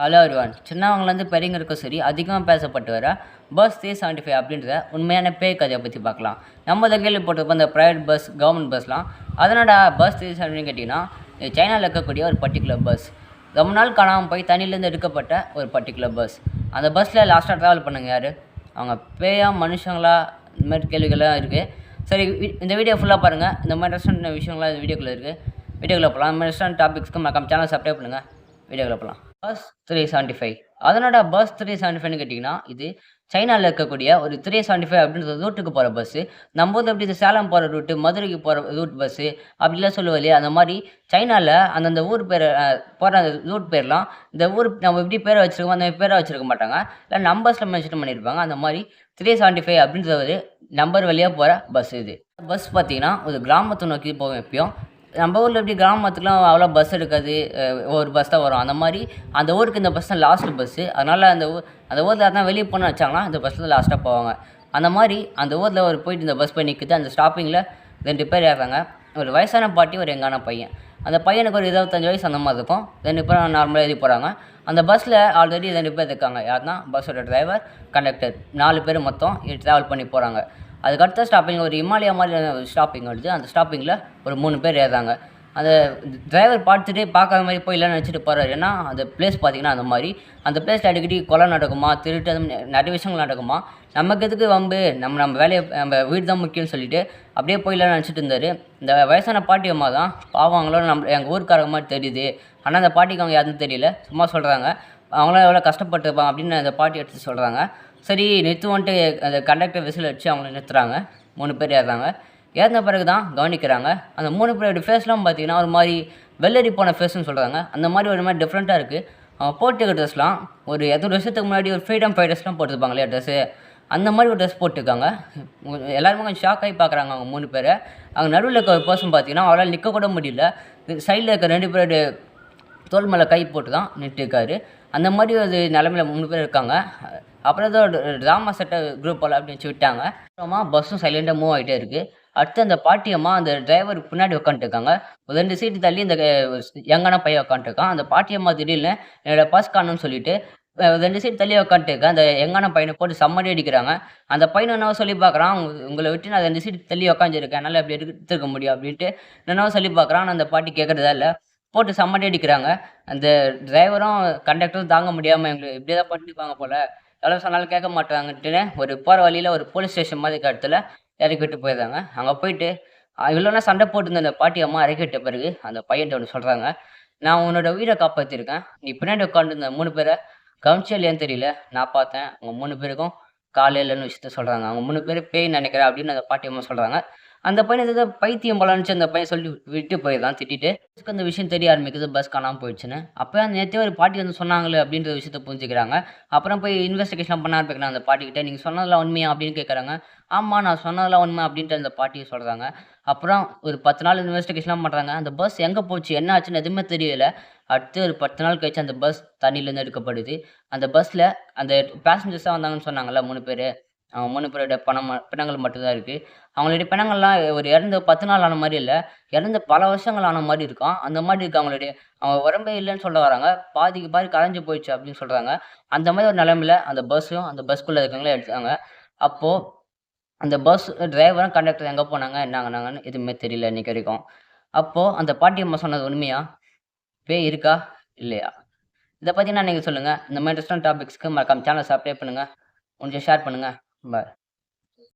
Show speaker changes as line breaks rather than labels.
Hello everyone. சின்னவங்கலேருந்து பெரியவங்களுக்கும் சரி அதிகமாக பேசப்பட்டு வர பஸ் 375 அப்படின்றத உண்மையான பேய் கதையை பற்றி பார்க்கலாம். நம்ம இதை கேள்விப்பட்டிருப்போம் இந்த ப்ரைவேட் பஸ், கவர்மெண்ட் பஸ்லாம். அதனோட பஸ் 370 கேட்டிங்கன்னா இது சைனாவில் இருக்கக்கூடிய ஒரு பர்டிகுலர் பஸ். ரொம்ப நாள் காணாமல் போய் தண்ணியிலேருந்து எடுக்கப்பட்ட ஒரு பர்டிகுலர் பஸ். அந்த பஸ்ஸில் லாஸ்ட்டாக ட்ராவல் பண்ணுங்க யார்? அவங்க பேயா மனுஷங்களா? இந்த மாதிரி கேள்விகள்லாம் இருக்குது. சரி, இந்த வீடியோ ஃபுல்லாக பாருங்கள். இந்த மாதிரி ரெஸ்டாரண்ட் விஷயங்கள்லாம் இந்த வீடியோக்குள்ளே இருக்குது. வீடியோக்குள்ளே போகலாம். இந்த மாதிரி ரெஸ்டாரண்ட் டாபிக்ஸ்க்கு மறக்காம சேனல் சப்ஸ்கிரைப் பண்ணுங்கள். வீடியோக்குள்ளே போகலாம். பஸ் 375. அதனோட பஸ் 375ன்னு கேட்டிங்கன்னா இது சைனாவில் இருக்கக்கூடிய ஒரு 375 அப்படின்ற ரூட்டுக்கு போகிற பஸ்ஸு. நம்ம ஊரில் எப்படி இது சேலம் போகிற ரூட்டு, மதுரைக்கு போகிற ரூட் பஸ்ஸு அப்படிலாம் சொல்லுவோம் இல்லையா? அந்த மாதிரி சைனாவில் அந்தந்த ஊர் பேர் போகிற அந்த ரூட் பேர்லாம் இந்த ஊர் நம்ம எப்படி பேரை வச்சுருக்கோம் அந்த பேரை வச்சுருக்க மாட்டாங்க. இல்லை நம்பர்ஸில் மென்ஷன் பண்ணியிருப்பாங்க. அந்த மாதிரி 375 அப்படின்ற ஒரு நம்பர் வழியாக போகிற பஸ் இது. பஸ் பார்த்திங்கன்னா ஒரு கிராமத்தை நோக்கி போவோம் எப்பயும். நம்ம ஊரில் எப்படி கிராமத்துக்குலாம் அவ்வளோ பஸ் இருக்காது, ஒரு பஸ் தான் வரும். அந்த மாதிரி அந்த ஊருக்கு இந்த பஸ் தான் லாஸ்ட்டு பஸ்ஸு. அதனால் அந்த ஊரில் யாருனா வெளியே போகணும்னு வச்சாங்கன்னா இந்த பஸ்ஸில் தான் லாஸ்ட்டாக போவாங்க. அந்த மாதிரி அந்த ஊரில் ஒரு போயிட்டு இந்த பஸ் போய் நிற்குது. அந்த ஸ்டாப்பிங்கில் 2 பேர் ஏறுறாங்க. ஒரு வயசான பாட்டி, ஒரு யங்கான பையன். அந்த பையனுக்கு ஒரு 25 வயசு அந்த மாதிரி இருக்கும். 2 பேரும் நார்மலாக ஏறி போகிறாங்க. அந்த பஸ்ஸில் ஆல்ரெடி 2 பேர் இருக்காங்க. யாருன்னா பஸ்ஸோட டிரைவர், கண்டக்டர், 4 பேர் மொத்தம் ட்ராவல் பண்ணி போகிறாங்க. அதுக்கடுத்த ஸ்டாப்பிங் ஒரு இமாலயா மாதிரி ஒரு ஸ்டாப்பிங் வருது. அந்த ஸ்டாப்பிங்கில் ஒரு 3 பேர் ஏறுறாங்க. அந்த டிரைவர் பார்த்துட்டு பார்க்காத மாதிரி போய் இல்லைன்னு நினச்சிட்டு போகிறாரு. ஏன்னா அந்த பிளேஸ் பார்த்திங்கன்னா அந்த மாதிரி அந்த பிளேஸில் அடிக்கடி கொலை நடக்குமா, திருட்டு, நிறைய விஷயங்கள் நடக்குமா. நமக்கு எதுக்கு வம்பு, நம்ம வேலையை நம்ம வீடு தான் முக்கியம்னு சொல்லிட்டு அப்படியே போயிடலான்னு நினச்சிட்டு இருந்தார். இந்த வயசான பாட்டி அம்மா தான் பாவங்களோ எங்கள் ஊருக்காரங்க மாதிரி தெரியுது. ஆனால் அந்த பாட்டிக்கு அவங்க யாருன்னு தெரியல, சும்மா சொல்கிறாங்க. அவங்களாம் எவ்வளோ கஷ்டப்பட்டுருப்பாங்க அப்படின்னு அந்த பாட்டி எடுத்து சொல்கிறாங்க. சரி நிறுத்துவோன்ட்டு அந்த கண்டக்டர் விசில் வச்சு அவங்கள நிறுத்துறாங்க. 3 பேர் ஏறுறாங்க. ஏறின பிறகு தான் கவனிக்கிறாங்க. அந்த 3 பேரோட ஃபேஸ்லாம் பார்த்திங்கன்னா ஒரு மாதிரி வெள்ளரி போன ஃபேஸ்ன்னு சொல்கிறாங்க. அந்த மாதிரி ஒரு மாதிரி டிஃப்ரெண்ட்டாக இருக்குது. அவங்க போட்டுருக்க ட்ரெஸ்லாம் ஒரு 200 வருஷத்துக்கு முன்னாடி ஒரு ஃப்ரீடம் ஃபைட்டர்ஸ்லாம் போட்டுருப்பாங்க இல்லையா ட்ரெஸ்ஸு, அந்த மாதிரி ஒரு ட்ரெஸ் போட்டிருக்காங்க. எல்லாருமே கொஞ்சம் ஷாக் ஆகி பார்க்குறாங்க அவங்க 3 பேரை. அவங்க நடுவில் இருக்க ஒரு பர்சன் பார்த்திங்கன்னா அவரால் நிற்க கூட முடியல. சைடில் இருக்க 2 பேரோட தோல் மேலே கை போட்டு தான் நின்றுருக்காரு. அந்த மாதிரி ஒரு நிலமையில 3 பேர் இருக்காங்க. அப்புறம் ஏதோ ட்ராமா செட்டை குரூப் போல் அப்படின்னு வச்சு விட்டாங்க. அப்புறமா பஸ்ஸும் சைலண்டாக மூவ் ஆகிட்டே இருக்குது. அடுத்து அந்த பாட்டியம்மா அந்த டிரைவருக்கு பின்னாடி உட்காந்துருக்காங்க. ஒரு 2 சீட்டு தள்ளி இந்த யங்கான பையன் உட்காந்துருக்கான். அந்த பாட்டியம்மா திடீர்னு என்னோட பஸ் காணும்னு சொல்லிட்டு 2 சீட் தள்ளி உட்காந்துருக்கேன். அந்த யங்கான பையனை போட்டு செம்மடி அடிக்கிறாங்க. அந்த பையனை என்னவோ சொல்லி பார்க்குறான், உங்களை விட்டு நான் 2 சீட்டு தள்ளி உட்காந்துருக்கேன், என்னால் எப்படி எடுத்துருக்க முடியும் அப்படின்ட்டு என்னவோ சொல்லி பார்க்குறான். ஆனால் அந்த பாட்டி கேட்குறதா இல்லை, போட்டு செம்மடி அடிக்கிறாங்க. அந்த டிரைவரும் கண்டக்டரும் தாங்க முடியாமல் எங்களுக்கு இப்படியே தான் பண்ணிப்பாங்க போல், எவ்வளோ சொன்னாலும் கேட்க மாட்டாங்கன்ட்டுன்னு ஒரு போகிற வழியில் ஒரு போலீஸ் ஸ்டேஷன் மாதிரி இருக்க இடத்துல இறக்கி விட்டு போயிடுறாங்க. அங்கே போயிட்டு இவ்வளோனா சண்டை போட்டுருந்த அந்த பாட்டி அம்மா இறக்கி விட்ட பிறகு அந்த பையன்ட்ட ஒன்று சொல்கிறாங்க, நான் உன்னோட உயிரை காப்பாற்றிருக்கேன். நீ பின்னாடி உட்காந்துருந்த 3 பேரை கவனிச்சா இல்லையான்னு தெரியல, நான் பார்த்தேன். அவங்க 3 பேருக்கும் காலே இல்லைன்னு விஷயத்த சொல்கிறாங்க. அவங்க 3 பேர் பேய் நினைக்கிறேன் அப்படின்னு அந்த பாட்டி அம்மா சொல்கிறாங்க. அந்த பையன் ஏதோ பைத்தியம் போலான்னு அந்த பையன் சொல்லி விட்டு போயிடலாம் திட்டிட்டு. அந்த விஷயம் தெரிய ஆரம்பிக்குது, பஸ் காணாமல் போயிடுச்சுன்னு. அப்போ அந்த நேற்றே ஒரு பாட்டி வந்து சொன்னாங்களே அப்படின்ற விஷயத்த புரிஞ்சுக்கிறாங்க. அப்புறம் போய் இன்வெஸ்டிகேஷன் பண்ண ஆரம்பிக்கிறாங்க அந்த பாட்டிக்கிட்ட. நீங்கள் சொன்னதெல்லாம் உண்மையா அப்படின்னு கேட்குறாங்க. ஆமாம் நான் சொன்னதெல்லாம் உண்மை அப்படின்ட்டு அந்த பாட்டியை சொல்கிறாங்க. அப்புறம் ஒரு 10 நாள் இன்வெஸ்டிகேஷன்லாம் பண்ணுறாங்க. அந்த பஸ் எங்கே போச்சு, என்ன ஆச்சுன்னு எதுவுமே தெரியல. அடுத்து ஒரு 10 நாள் கழிச்சு அந்த பஸ் தண்ணியிலேருந்து எடுக்கப்படுது. அந்த பஸ்ஸில் அந்த பேசஞ்சர்ஸாக வந்தாங்கன்னு சொன்னாங்கல்ல 3 பேர், அவங்க 3 பேரோட பிணங்கள் மட்டும்தான் இருக்குது. அவங்களுடைய பிணங்கள்லாம் ஒரு இறந்து 10 நாள் ஆன மாதிரி இல்லை, இறந்து பல வருஷங்கள் ஆன மாதிரி இருக்கும். அந்த மாதிரி இருக்குது அவங்களுடைய. அவங்க உடம்பே இல்லைன்னு சொல்ல வராங்க. பாதிக்கு பாதி கரைஞ்சு போயிடுச்சு அப்படின்னு சொல்கிறாங்க. அந்த மாதிரி ஒரு நிலைமையில அந்த பஸ்ஸும் அந்த பஸ்க்குள்ளே இருக்கவங்களே எடுத்தாங்க. அப்போது அந்த பஸ் டிரைவரும் கண்டக்டர் எங்கே போனாங்க, என்ன ஆனாங்கன்னு எதுவுமே தெரியல இன்னைக்கு வரைக்கும். அப்போது அந்த பாட்டி அம்மா சொன்னது உண்மையா? பேய் இருக்கா இல்லையா? இதை பற்றினா நீங்கள் சொல்லுங்கள். இந்த மாதிரி டிஃப்ரெண்ட் டாபிக்ஸ்க்கு மறக்காம சேனலை சப்ஸ்கிரைப் பண்ணுங்கள், கொஞ்சம் ஷேர் பண்ணுங்கள். பாய்.